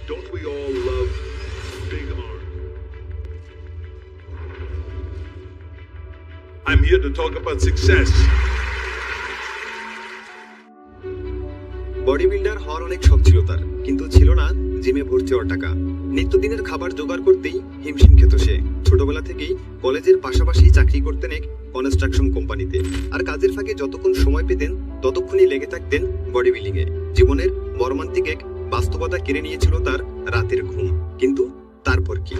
Don't we all love big arms? I'm here to talk about success. Body builder হওয়ার অনেক শখ ছিল তার, কিন্তু ছিল না জিমে ভর্তি হওয়ার টাকা। নিত্যদিনের খাবার জোগাড় করতেই হিমশিম খেত সে। ছোটবেলা থেকেই কলেজের পাশাপাশি চাকরি করতেন এক কনস্ট্রাকশন কোম্পানিতে, আর কাজের ফাঁকে যতক্ষণ সময় পেতেন ততক্ষণই লেগে থাকতেন বডি বিল্ডিং এ। জীবনের মর্মান্তিক এক বাস্তবতা কেড়ে নিয়েছিল তার রাতের ঘুম। কিন্তু তারপর কি?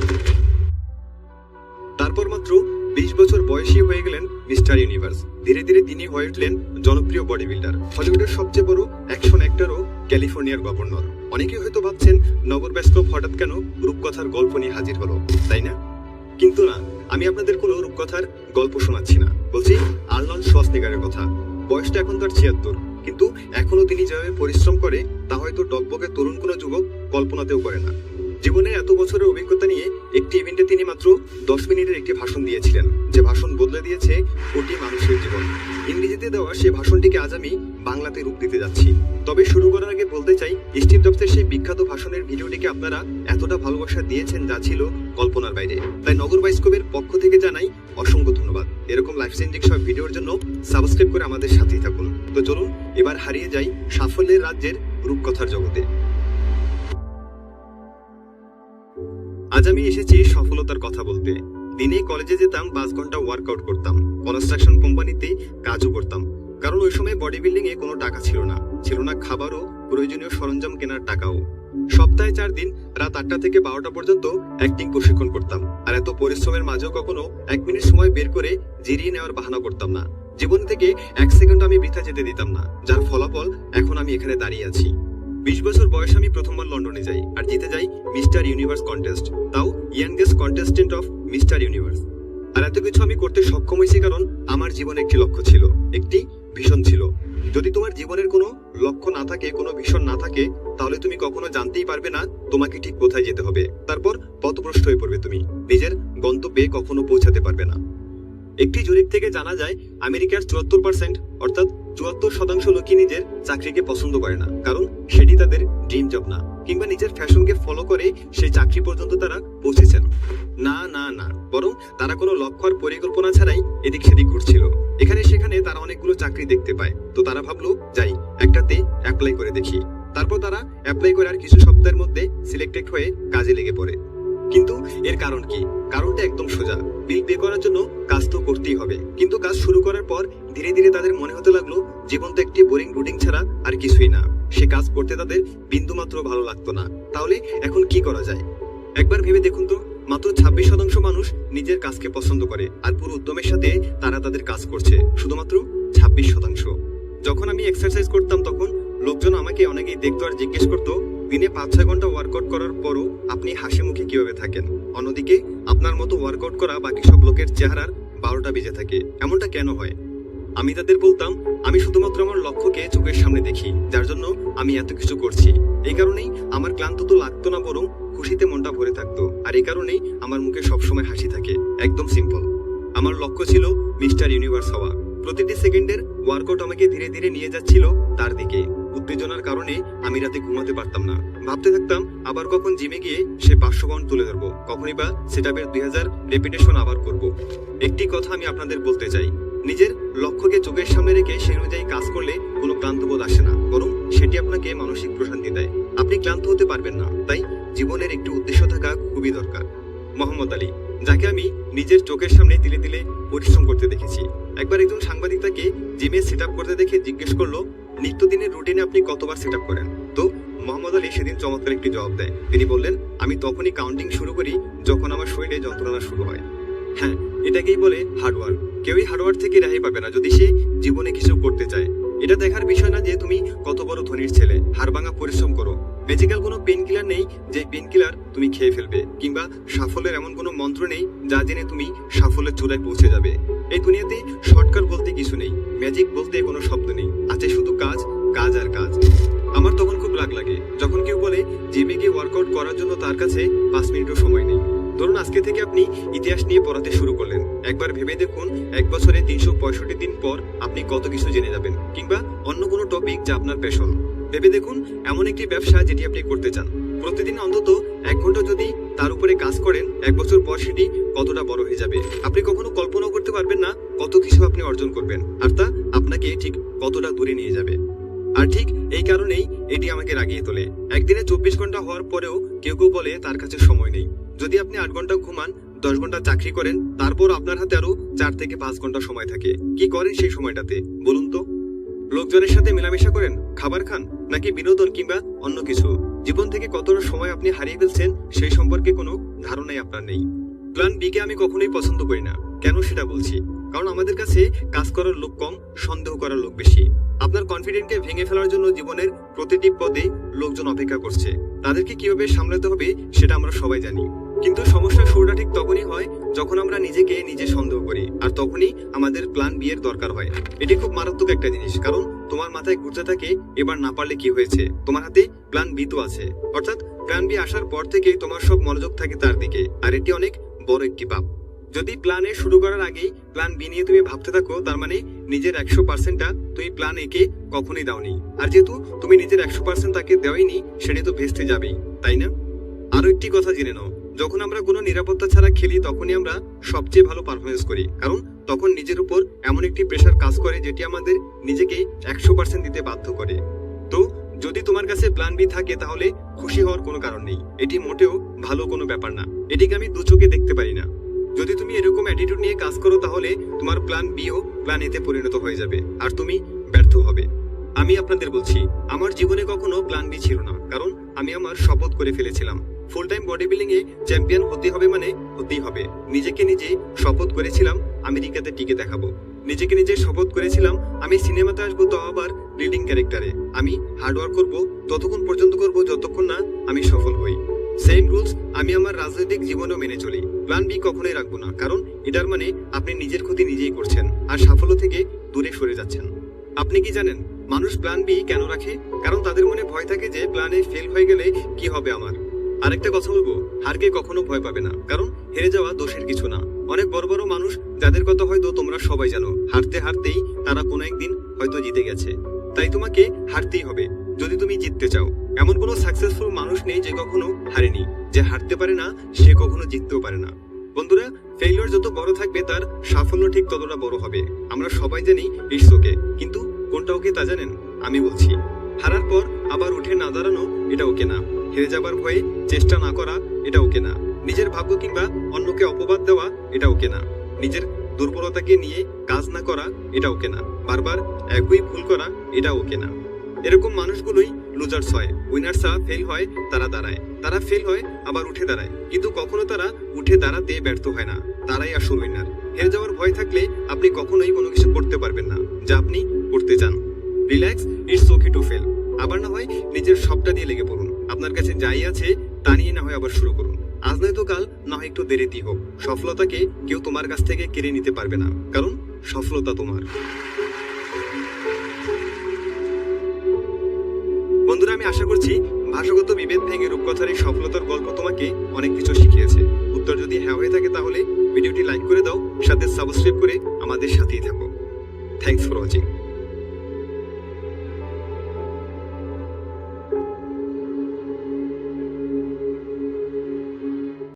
তারপর মাত্র 20 বছর বয়সী হয়ে গেলেন মিস্টার ইউনিভার্স। ধীরে ধীরে তিনি হয়ে উঠলেন জনপ্রিয় বডি বিল্ডার, হলিউডের সবচেয়ে বড় অ্যাকশন অ্যাক্টর ও ক্যালিফোর্নিয়ার গভর্নর। অনেকে হয়তো ভাবছেন নগর ব্যস্তব হঠাৎ কেন রূপকথার গল্প নিয়ে হাজির হলো, তাই না? কিন্তু না, আমি আপনাদের কোনো রূপকথার গল্প শোনাচ্ছি না। বলছি আর্নল্ড শোয়ার্জনেগারের কথা। বয়সটা এখন তার 76, কিন্তু এখনো তিনি যেভাবে পরিশ্রম করে তা হয়তো টকবকে তরুণ কোনো যুবক কল্পনাতেও করে না। জীবনের এত বছরের অভিজ্ঞতা নিয়ে একটি ইভেন্টে তিনি মাত্র 10 মিনিটের একটি ভাষণ দিয়েছিলেন, যে ভাষণ বদলে দিয়েছে কোটি মানুষের জীবন। ইংরেজিতে দেওয়া সেই ভাষণটিকে আজ আমি বাংলাতে রূপ দিতে যাচ্ছি। তবে শুরু করার আগে বলতে চাই, স্টিভ জবসের সেই বিখ্যাত ভাষণের ভিডিওটিকে আপনারা এতটা ভালোবাসা দিয়েছেন যা ছিল কল্পনার বাইরে। তাই নগর বাইস্কোপের পক্ষ থেকে জানাই অসংখ্য ধন্যবাদ। এরকম লাইফ চেঞ্জিং সব ভিডিওর জন্য সাবস্ক্রাইব করে আমাদের সাথেই থাকুন। তো চলুন এবার হারিয়ে যাই সাফল্যের রাজ্যের রূপকথার জগতে। আজ আমি এসেছি সফলতার কথা বলতে। দিনে কলেজে যেতাম, 5 ঘন্টা ওয়ার্কআউট করতাম, কনস্ট্রাকশন কোম্পানিতে কাজও করতাম। কারণ ওই সময় বডি বিল্ডিং এ কোনো টাকা ছিল না, ছিল না খাবারও প্রয়োজনীয় সরঞ্জাম কেনার টাকাও। সপ্তাহে 4 দিন রাত 8টা থেকে 12টা পর্যন্ত অ্যাক্টিং প্রশিক্ষণ করতাম। আর এত পরিশ্রমের মাঝেও কখনো 1 মিনিট সময় বের করে জিরিয়ে নেওয়ার বাহানা করতাম না। জীবন থেকে 1 সেকেন্ড আমি বৃথা যেতে দিতাম না, যার ফলাফল এখন আমি এখানে দাঁড়িয়ে আছি। 20 বছর বয়সে আমি প্রথমবার লন্ডনে যাই আর জিতে যাই মিস্টার ইউনিভার্স কন্টেস্ট, তাও youngest contestant of mister universe. আর এত কিছু আমি করতে সক্ষম হয়েছি কারণ আমার জীবনে একটি লক্ষ্য ছিল, একটি ভিশন ছিল। যদি তোমার জীবনের কোনো লক্ষ্য না থাকে, কোনো ভিশন না থাকে, তাহলে তুমি কখনো জানতেই পারবে না তোমাকে ঠিক কোথায় যেতে হবে। তারপর পথভ্রষ্ট হয়ে পড়বে, তুমি নিজের গন্তব্যে কখনো পৌঁছাতে পারবে না। একটি জরিপ থেকে জানা যায় আমেরিকার 74% অর্থাৎ 74% লোকই নিজের চাকরিকে পছন্দ করে না, কারণ সেটি তাদের ড্রিম জব না, কিংবা নিজের ফ্যাশনকে ফলো করে সেই চাকরি পর্যন্ত তারা পৌঁছেছেন না না না, বরং তারা কোনো লক্ষ্য আর পরিকল্পনা ছাড়াই এদিক সেদিক ঘুরছিল। এখানে সেখানে তারা অনেকগুলো চাকরি দেখতে পায়, তো তারা ভাবলো যাই একটাতে অ্যাপ্লাই করে দেখি। তারপর তারা অ্যাপ্লাই করে আর কিছু সপ্তাহের মধ্যে সিলেক্টেড হয়ে কাজে লেগে পড়ে। কিন্তু এর কারণ কি? কারণটা একদম সোজা, বিল পে করার জন্য কাজ তো করতেই হবে। কিন্তু কাজ শুরু করার পর ধীরে ধীরে তাদের মনে হতে লাগলো জীবন তো একটি বোরিং রুটিন ছাড়া আর কিছুই না। সে কাজ করতে তাদের বিন্দুমাত্র ভালো লাগতো না। তাহলে এখন কি করা যায়? একবার ভেবে দেখুন তো, মাত্র 26% মানুষ নিজের কাজকে পছন্দ করে, আর পুরো উদ্যমের সাথে তারা তাদের কাজ করছে শুধুমাত্র 26%। যখন আমি এক্সারসাইজ করতাম তখন লোকজন আমাকে অনেকেই দেখতো আর জিজ্ঞেস করতো, দিনে 5-6 ঘন্টা ওয়ার্কআউট করার পরও আপনি হাসি মুখে কিভাবে থাকেন? অন্যদিকে আপনার মতো ওয়ার্কআউট করা বাকি সব লোকের চেহারার 12টা বেজে থাকে, এমনটা কেন হয়? আমি তাদের বলতাম, আমি শুধুমাত্র আমার লক্ষ্যকে চোখের সামনে দেখি, যার জন্য আমি এত কিছু করছি। এই কারণেই আমার ক্লান্ত তো লাগতো না, বরং খুশিতে মনটা ভরে থাকতো। আর এই কারণেই আমার মুখে সবসময় হাসি থাকে। একদম সিম্পল, আমার লক্ষ্য ছিল মিস্টার ইউনিভার্স হওয়া। প্রতিটি সেকেন্ডের ওয়ার্কআউট আমাকে ধীরে ধীরে নিয়ে যাচ্ছিল তার দিকে। উত্তেজনার কারণে আমি রাতে ঘুমাতে পারতাম না, ভাবতে থাকতাম আবার কখন জিমে গিয়ে সে 500 পাউন্ড তুলে ধরবো, কখনই বা সেটআপের 2000 রেপিটেশন আবার করব। একটি কথা আমি আপনাদের বলতে চাই, নিজের লক্ষ্যকে চোখের সামনে রেখে সেই অনুযায়ী কাজ করলে কোনো ক্লান্তবোধ আসে না, বরং সেটি আপনাকে মানসিক প্রশান্তি দেয়। আপনি ক্লান্ত হতে পারবেন না, তাই জীবনের একটি উদ্দেশ্য থাকা খুবই দরকার। মোহাম্মদ আলী, যাকে আমি নিজের চোখের সামনে তিলে তিলে পরিশ্রম করতে দেখেছি। একবার একজন সাংবাদিক তাকে জিমে সেট আপ করতে দেখে জিজ্ঞেস করলো, নিত্যদিনের রুটিনে আপনি কতবার সেট আপ করেন? তো মোহাম্মদ আলী সেদিন চমৎকার একটি জবাব দেয়। তিনি বললেন, আমি তখনই কাউন্টিং শুরু করি যখন আমার শরীরে যন্ত্রণা শুরু হয়। হ্যাঁ, এটাকেই বলে হার্ডওয়ার্ক। কেউই হার্ডওয়ার্ক থেকে রেহাই পাবে না যদি সে জীবনে কিছু করতে চায়। এটা দেখার বিষয় না যে তুমি কত বড় ধনীর ছেলে, হাড়ভাঙা পরিশ্রম করো। ম্যাজিক্যাল কোনো পেন কিলার নেই যে পেন কিলার তুমি খেয়ে ফেলবে, কিংবা সাফল্যের এমন কোনো মন্ত্র নেই যা জেনে তুমি সাফল্যের চূড়ায় পৌঁছে যাবে। এই দুনিয়াতে শর্টকাট বলতে কিছু নেই, ম্যাজিক বলতে কোনো শব্দ নেই, আছে শুধু কাজ, কাজ আর কাজ। আমার তখন খুব রাগ লাগে যখন কেউ বলে জিমে গিয়ে ওয়ার্কআউট করার জন্য তার কাছে 5 মিনিটও সময় নেই। ধরুন আজকে থেকে আপনি ইতিহাস নিয়ে পড়াতে শুরু করলেন। একবার ভেবে দেখুন 1 বছরে 365 দিন পর আপনি কত কিছু জেনে যাবেন, কিংবা অন্য কোনো টপিক যা আপনার প্যাশন। ভেবে দেখুন এমন একটি ব্যবসা যেটি আপনি করতে চান। প্রতিদিন অন্তত 1 ঘন্টা যদি তার উপরে কাজ করেন, 1 বছর পর সেটি কতটা বড় হয়ে যাবে আপনি কখনো কল্পনাও করতে পারবেন না। কত কিছু আপনি অর্জন করবেন, আর তা আপনাকে ঠিক কতটা দূরে নিয়ে যাবে। আর ঠিক এই কারণেই এটি আমাকে রাগিয়ে তোলে। একদিনে 24 ঘন্টা হওয়ার পরেও কেউ কেউ বলে তার কাছে সময় নেই। যদি আপনি 8 ঘন্টা ঘুমান, 10 ঘন্টা চাকরি করেন, তারপর আপনার হাতে আরো 4 থেকে 5 ঘন্টা সময় থাকে। কি করেন সেই সময়টাতে বলুন তো? লোকজনের সাথে মেলামেশা করেন, খাবার খান, নাকি বিনোদন কিংবা অন্য কিছু? জীবন থেকে কতটা সময় আপনি হারিয়ে ফেলছেন সেই সম্পর্কে কোনো ধারণাই আপনার নেই। প্ল্যান বি কে আমি কখনোই পছন্দ করি না। কেন সেটা বলছি। কারণ আমাদের কাছে কাজ করার লোক কম, সন্দেহ করার লোক বেশি। আপনার কনফিডেন্টকে ভেঙে ফেলার জন্য জীবনের প্রতিটি পদে লোকজন অপেক্ষা করছে। তাদেরকে কিভাবে সামলাতে হবে সেটা আমরা সবাই জানি। কিন্তু সমস্যার শুরুটা ঠিক তখনই হয় যখন আমরা নিজেকে নিজে সন্দেহ করি, আর তখনই আমাদের প্ল্যান বি এর দরকার হয়। এটি খুব মারাত্মক একটা জিনিস, কারণ তোমার মাথায় ঘুরতে থাকে এবার না পারলে কি হয়েছে, তোমার হাতে প্ল্যান বি তো আছে। অর্থাৎ প্ল্যান বি আসার পর থেকে তোমার সব মনোযোগ থাকে তার দিকে, আর এটি অনেক বড় একটি পাপ। যদি প্ল্যান এ শুরু করার আগেই প্ল্যান বি নিয়ে তুমি ভাবতে থাকো, তার মানে নিজের 100%টা তুমি প্ল্যান এ কে কখনোই দাওনি। আর যেহেতু তুমি নিজের 100% তাকে দেওয়াইনি, সেটা তো ভেস্তে যাবেই, তাই না? আরো একটি কথা জেনে নাও, যখন আমরা কোনো নিরাপত্তা ছাড়া খেলি তখনই আমরা সবচেয়ে ভালো পারফরমেন্স করি, কারণ তখন নিজের উপর এমন একটি প্রেশার কাজ করে যেটি আমাদের নিজেকে 100% দিতে বাধ্য করে। তো যদি তোমার কাছে প্ল্যান বি থাকে তাহলে খুশি হওয়ার কোনো কারণ নেই। এটি মোটেও ভালো কোনো ব্যাপার না, এটিকে আমি দু চোখে দেখতে পারি না। যদি তুমি এরকম অ্যাটিটিউড নিয়ে কাজ করো তাহলে তোমার প্ল্যান বিও প্ল্যান এতে পরিণত হয়ে যাবে, আর তুমি ব্যর্থ হবে। আমি আপনাদের বলছি, আমার জীবনে কখনো প্ল্যান বি ছিল না, কারণ আমি আমার শপথ করে ফেলেছিলাম ফুল টাইম বডি বিল্ডিং এ চ্যাম্পিয়ন হতে হবে, মানে হতেই হবে। নিজেকে নিজে শপথ করেছিলাম আমেরিকাতে টিকে দেখাবো। নিজেকে নিজে শপথ করেছিলাম আমি সিনেমাতে আসবো, তো আবার লিডিং ক্যারেক্টারে। আমি হার্ডওয়ার্ক করবো, ততক্ষণ পর্যন্ত করবো যতক্ষণ না আমি সফল হই। সেম রুলস আমি আমার রাজনৈতিক জীবনেও মেনে চলি। প্ল্যান বি কখনোই রাখবো না, কারণ এটার মানে আপনি নিজের ক্ষতি নিজেই করছেন আর সাফল্য থেকে দূরে সরে যাচ্ছেন। আপনি কি জানেন মানুষ প্ল্যান বি কেন রাখে? কারণ তাদের মনে ভয় থাকে যে প্ল্যানে ফেল হয়ে গেলে কি হবে আমার। আরেকটা কথা বলবো, হারকে কখনো ভয় পাবে না, কারণ হেরে যাওয়া দোষের কিছু না। অনেক বড় বড় মানুষ যাদের কথা হয়তো তোমরা সবাই জানো, হারতে হারতেই তারা কোনো একদিন হয়তো জিতে গেছে। তাই তোমাকে হারতেই হবে যদি তুমি জিততে চাও। এমন কোনো সাকসেসফুল মানুষ নেই যে কখনো হারেনি। যে হারতে পারে না সে কখনো জিততেও পারে না। বন্ধুরা, ফেইলিওর যত বড় থাকবে তার সাফল্য ঠিক ততটা বড় হবে। আমরা সবাই জানি ইটস ওকে, কিন্তু কোনটা ওকে তা জানেন? আমি বলছি, হারার পর আবার উঠে না দাঁড়ানো এটা ওকে না। হেরে যাবার ভয়ে চেষ্টা না করা এটা ওকে না। নিজের ভাগ্য কিংবা অন্যকে অপবাদ দেওয়া এটা ওকে না। নিজের দুর্বলতাকে নিয়ে কাজ না করা এটা ওকে না। বারবার একই ভুল করা এটা ওকে না। এরকম মানুষগুলোই লুজার্স হয়। উইনার্সরা ফেল হয়, তারা দাঁড়ায়, তারা ফেল হয় আবার উঠে দাঁড়ায়, কিন্তু কখনো তারা উঠে দাঁড়াতে ব্যর্থ হয় না। তারাই আসল উইনার। হেরে যাওয়ার ভয় থাকলে আপনি কখনোই কোনো কিছু করতে পারবেন না যা আপনি করতে চান। Relax, it's okay to fail. আবার না হয় নিজের সবটা দিয়ে লেগে পড়ুন। আপনার কাছে যাই আছে তা নিয়ে না হয় আবার শুরু করুন। আজ নয়তো কাল, না হয় একটু দেরিতেই হোক, সফলতাকে কেউ তোমার কাছ থেকে কেড়ে নিতে পারবে না, কারণ সফলতা তোমার। বন্ধুরা, আমি আশা করছি ভাষাগত বিভেদ ভেঙে রূপকথার এই সফলতার গল্প তোমাকে অনেক কিছু শিখিয়েছে। উত্তর যদি হ্যাঁ হয়ে থাকে তাহলে ভিডিওটি লাইক করে দাও, সাথে সাবস্ক্রাইব করে আমাদের সাথেই থাকো। Thanks for watching.